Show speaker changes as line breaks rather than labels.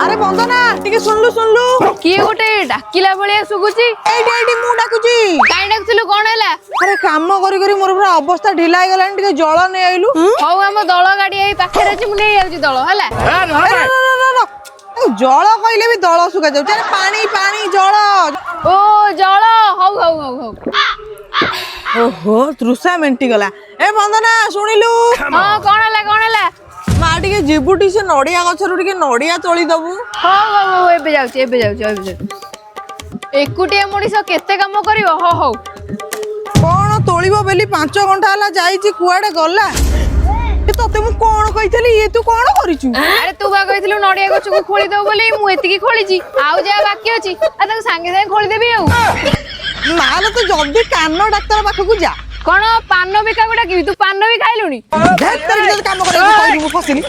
अरे बंदना टिके सुनलु
किए गोटे डाकिला भलिया सुगुची
एडी मु डाकुची
काई डाकथिलु कोन हैला
अरे काम करी करी मोर पूरा अवस्था ढिला हो गलानी टिके जळ नै आइलु
हौ हम दळ गाडी एई पाखरे अछि मु नै आउची दळ हैला
जळ कइले भी दळ सुका जाउ अरे पानी पानी जळ
ओ जळ हौ हौ हौ हौ
ओहो तृषा मेंटी गला ए बंदना सुनिलु
हां कोन हैला
मा टिके जिबुटी से नडिया गछरु टिके नडिया तोली दबु
हौ हौ हौ एबे जाउची एकुटिया मनिष केते काम करिवो हो हो
कोन तोलिबो बेली 5 घंटा हला जाईची कुआडे गला तते मु कोन कहितली ये तू कोन करिचु
अरे तू बा कहिथिलु नडिया गछ को खोली दो बोली मु एतिकी खोलीची आउ जा बाकी अछि आ तक संगे संगे खोली देबी आउ
माले तो जल्दी कान डाक्टर पाखकु जा
कोन पान बिका गुडा की तू पान भी खाइलुनी
धर काम करे कहलु फसिली